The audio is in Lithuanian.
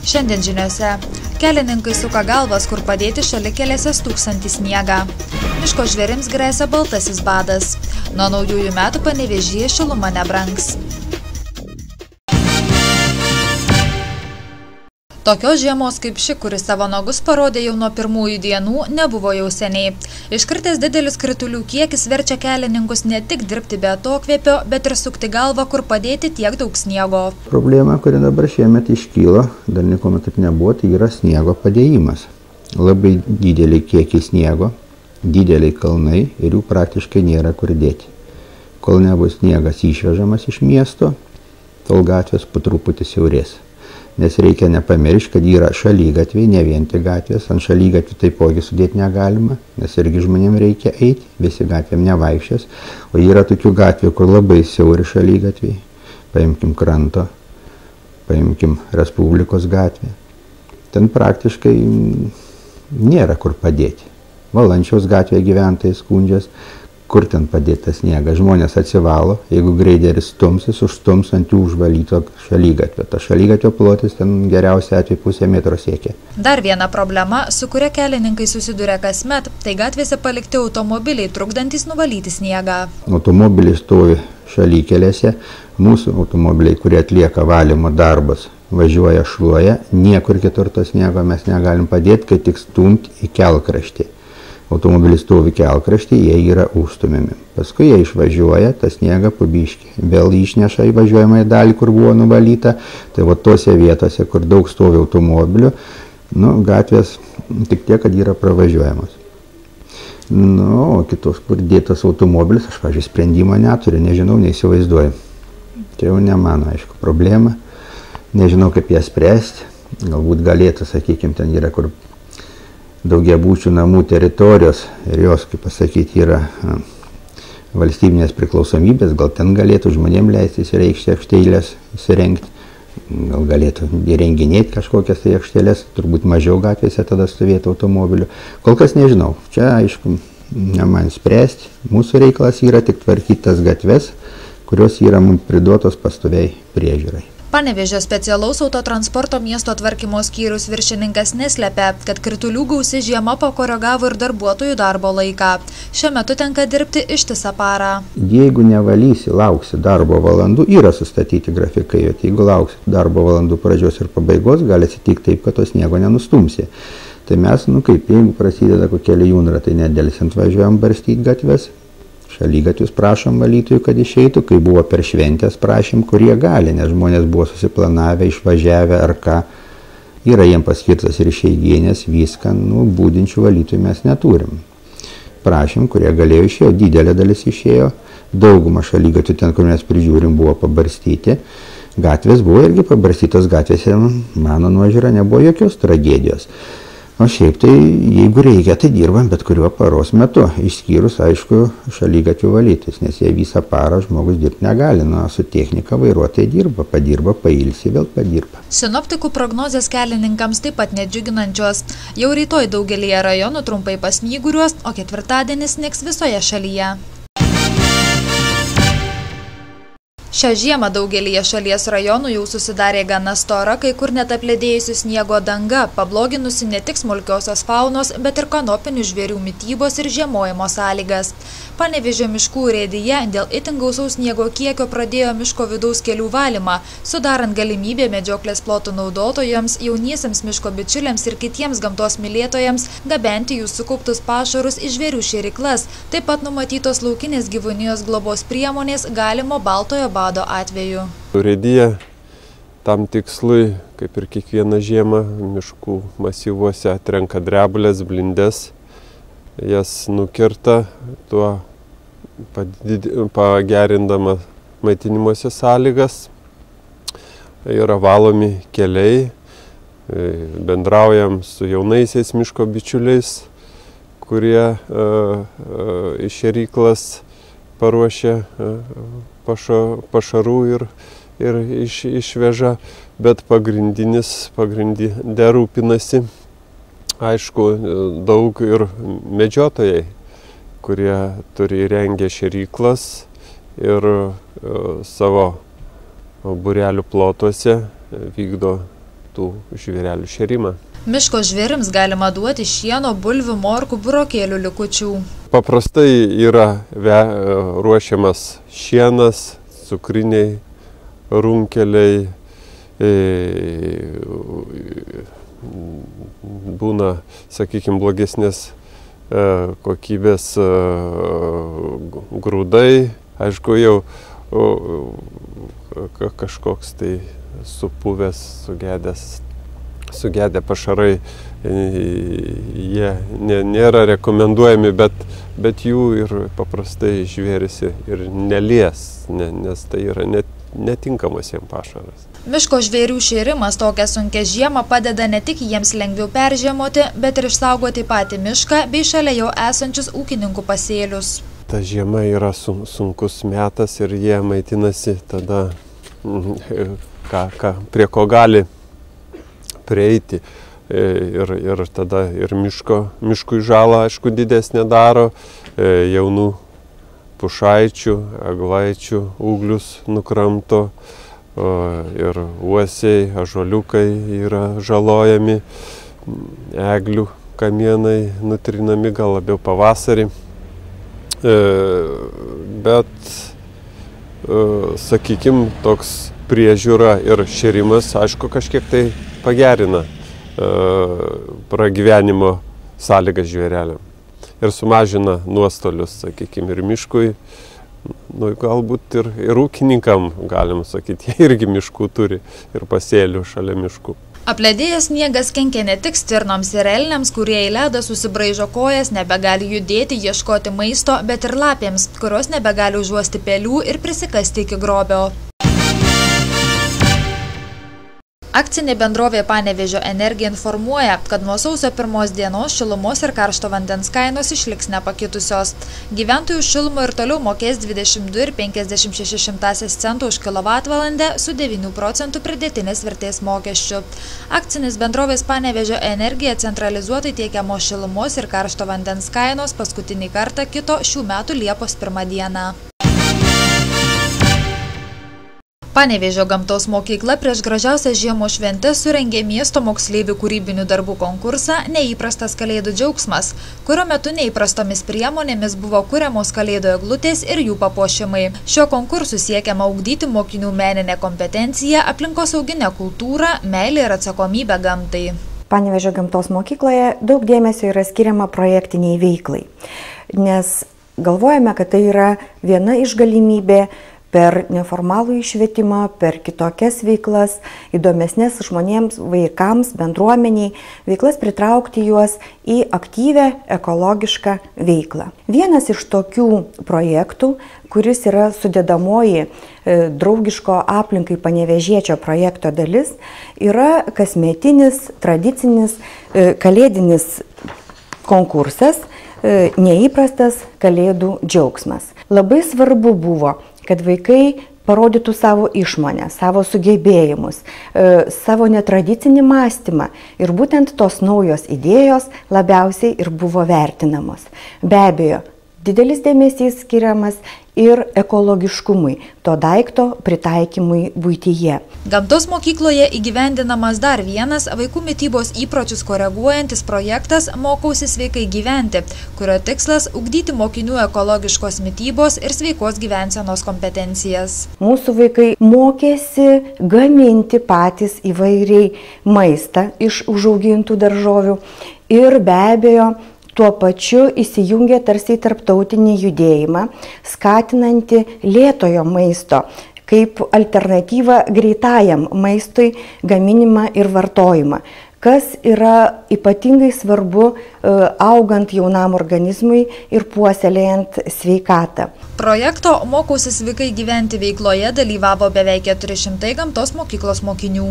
Šiandien žiniose. Kelininkai suka galvas, kur padėti šalikelėse stūksantį sniegą. Miško žvėrims gresia baltasis badas. Nuo naujųjų metų Panevėžyje šiluma nebrangs. Tokios žiemos kaip ši, kuris savo nagus parodė jau nuo pirmųjų dienų, nebuvo jau seniai. Iškritęs didelis kritulių kiekis verčia kelininkus ne tik dirbti be atokvėpio, bet ir sukti galvą, kur padėti tiek daug sniego. Problema, kuri dabar šiemet iškylo, dar niekuomet taip nebuvo, tai yra sniego padėjimas. Labai dideliai kiekiai sniego, dideliai kalnai ir jų praktiškai nėra kur dėti. Kol nebus sniegas išvežamas iš miesto, tol gatvės po truputį siaurės. Nes reikia nepamiršti, kad yra šalygatviai, ne vien tik gatvės. Ant šalygatvių taipogi sudėti negalima, nes irgi žmonėms reikia eiti, visi gatvėm nevaikščios. O yra tokių gatvių, kur labai siauri šalygatviai. Paimkim Kranto, paimkim Respublikos gatvę. Ten praktiškai nėra kur padėti. Valančiaus gatvėje gyventojai skundžias, kur ten padėtas sniegas. Žmonės atsivalo, jeigu greideris stumsis, užstums ant jų užvalyto šalygatvio. Ta šalygatvio plotis ten geriausia atveju pusę metro siekia. Dar viena problema, su kuria kelininkai susiduria kasmet, tai gatvėse palikti automobiliai, trukdantys nuvalyti sniegą. Automobiliai stovi šalykelėse, mūsų automobiliai, kurie atlieka valymo darbus, važiuoja šluoja, niekur kitur to sniego mes negalim padėti, kai tik stumti į kelkraštį. Automobilis stovi kelkraštį, jie yra užstumiami. Paskui jie išvažiuoja, tą sniegą po biškį. Vėl išneša į važiuojamąją dalį, kur buvo nuvalyta. Tai va tose vietose, kur daug stovi automobilių, gatvės tik tiek, kad yra pravažiuojamos. O kitos, kur dėtas automobilis, aš, pavyzdžiui, sprendimo neturiu, nežinau, neįsivaizduoju. Tai jau ne mano, aišku, problema. Nežinau, kaip ją spręsti. Galbūt galėtų, sakykime, ten yra, kur daugiabučių namų teritorijos ir jos, kaip pasakyti, yra valstybinės priklausomybės, gal ten galėtų žmonėm leistis ir aikštėlės įsirengti, gal galėtų įrenginėti kažkokias tai aikštėlės, turbūt mažiau gatvėse tada stovėtų automobilių. Kol kas nežinau, čia aišku, ne man spręsti, mūsų reikalas yra tik tvarkyti tas gatves, kurios yra mums priduotos pastoviai priežiūrai. Panevėžio specialaus autotransporto miesto tvarkymo skyriaus viršininkas neslepia, kad kritulių gausi žiema pakoregavo ir darbuotojų darbo laiką. Šiuo metu tenka dirbti ištisą parą. Jeigu nevalysi, lauksi darbo valandų, yra sustatyti grafikai, bet jeigu lauksi darbo valandų pradžios ir pabaigos, gali atsitikti taip, kad to sniego nenustumsi. Tai mes, jeigu prasideda kokia lijundra, tai nedelsiant važiuojam barstyti gatves. Šalygatvius prašom valytojų, kad išeitų, kai buvo per šventės prašym, kurie gali, nes žmonės buvo susiplanavę, išvažiavę ar ką. Yra jiem paskirtas ir išeigienės, viską, būdinčių valytojų mes neturim. Prašym, kurie galėjo išėjo, didelė dalis išėjo, dauguma šalygatvių ten, kur mes prižiūrim, buvo pabarstyti. Gatvės buvo irgi pabarstytos gatvėse, mano nuožiūra, nebuvo jokios tragedijos. O šiaip tai, jeigu reikia, tai dirbam bet kuriuo paros metu, išskyrus, aišku, šalygatvių valytis, nes jie visą parą žmogus dirbti negali, su technika vairuotojai dirba, padirba, pailsi, vėl padirba. Sinoptikų prognozės kelininkams taip pat nedžiuginančios. Jau rytoj daugelyje rajonų trumpai pasnyguriuos, o ketvirtadienis snigs visoje šalyje. Šią žiemą daugelyje šalies rajonų jau susidarė gana stora, kai kur net apledėjusi sniego danga, pabloginusi ne tik smulkiosios faunos, bet ir kanopinių žvėrių mitybos ir žiemojimo sąlygas. Panevėžio miškų urėdija dėl itin gausaus sniego kiekio pradėjo miško vidaus kelių valymą, sudarant galimybę medžioklės plotų naudotojams, jauniesiems miško bičiuliams ir kitiems gamtos mylėtojams gabenti jų sukauptus pašarus į žvėrių šėryklas. Taip pat numatytos laukinės gyvūnijos globos priemonės galimo baltojo bado atveju. Urėdija tam tikslui, kaip ir kiekvieną žiemą, miškų masyvuose atrenka drebulės, blindes, jas nukirta, tuo pagerindama maitinimosi sąlygas. Yra valomi keliai, bendraujam su jaunaisiais miško bičiuliais, kurie iš šėryklas paruošia pašarų ir išveža, bet pagrindinė rūpinasi, aišku, daug ir medžiotojai, kurie turi įrengę šėryklas ir savo būrelių plotuose vykdo tų žvėrelių šėrimą. Miško žvėrims galima duoti šieno, bulvių, morkų, burokėlių likučių. Paprastai yra ruošiamas šienas, cukriniai runkeliai, būna, sakykime, blogesnės kokybės grūdai, aišku, jau kažkoks tai supuvęs, sugedę pašarai, jie nėra rekomenduojami, bet jų ir paprastai žvėris ir nelies, nes tai yra netinkamas jiems pašaras. Miško žvėrių šėrimas tokią sunkę žiemą padeda ne tik jiems lengviau peržiemoti, bet ir išsaugoti patį mišką bei šalia jo esančius ūkininkų pasėlius. Ta žiema yra sunkus metas ir jie maitinasi tada, prie ko gali prieiti. Ir tada ir miškui žalą, aišku, didesnė daro, jaunų pušaičių, eglaičių ūglius nukramto, ir uosiai, ąžuoliukai yra žalojami, eglių kamienai nutrinami gal labiau pavasarį. Bet, sakykime, toks priežiūra ir šėrimas, aišku, kažkiek tai pagerina pragyvenimo sąlygas žvėreliam ir sumažina nuostolius, sakykime, ir miškui, galbūt ir ūkininkam, galim sakyti, jie irgi miškų turi ir pasėlių šalia miškų. Apledėjęs sniegas kenkia ne tik stirnoms ir elniams, kurie į ledą susibraižo kojas, nebegali judėti, ieškoti maisto, bet ir lapėms, kurios nebegali užuosti pelių ir prisikasti iki grobio. Akcinė bendrovė Panevėžio Energija informuoja, kad nuo sausio 1 dienos šilumos ir karšto vandens kainos išliks nepakitusios. Gyventojų šilumą ir toliau mokės 22,56 centų už kilovatvalandę su 9% pridėtinės vertės mokesčiu. Akcinis bendrovės Panevėžio Energija centralizuotai tiekiamos šilumos ir karšto vandens kainos paskutinį kartą kito šių metų Liepos 1 dieną. Panevėžio gamtos mokykla prieš gražiausią žiemos šventės surengė miesto moksleivių kūrybinių darbų konkursą Neįprastas kalėdų džiaugsmas, kurio metu neįprastomis priemonėmis buvo kuriamos kalėdų eglutės ir jų papuošimai. Šio konkursu siekiama ugdyti mokinių meninę kompetenciją, aplinkosauginę kultūrą, meilę ir atsakomybę gamtai. Panevėžio gamtos mokykloje daug dėmesio yra skiriama projektiniai veiklai, nes galvojame, kad tai yra viena iš galimybė per neformalų švietimą, per kitokias veiklas, įdomesnės žmonėms, vaikams, bendruomeniai, veiklas pritraukti juos į aktyvę ekologišką veiklą. Vienas iš tokių projektų, kuris yra sudedamoji draugiško aplinkai panevėžiečio projekto dalis, yra kasmetinis, tradicinis, kalėdinis konkursas Neįprastas kalėdų džiaugsmas. Labai svarbu buvo, kad vaikai parodytų savo išmonę, savo sugebėjimus, savo netradicinį mąstymą ir būtent tos naujos idėjos labiausiai ir buvo vertinamos. Be abejo, didelis dėmesys skiriamas ir ekologiškumui, to daikto pritaikymui buityje. Gamtos mokykloje įgyvendinamas dar vienas vaikų mitybos įpročius koreguojantis projektas Mokausi sveikai gyventi, kurio tikslas ugdyti mokinių ekologiškos mitybos ir sveikos gyvensenos kompetencijas. Mūsų vaikai mokėsi gaminti patys įvairiai maistą iš užaugintų daržovių ir be abejo tuo pačiu įsijungia tarsi į tarptautinį judėjimą, skatinantį lėtojo maisto kaip alternatyvą greitajam maistui gaminimą ir vartojimą, kas yra ypatingai svarbu augant jaunam organizmui ir puoselėjant sveikatą. Projekto Mokausi sveikai gyventi veikloje dalyvavo beveik 400 gamtos mokyklos mokinių.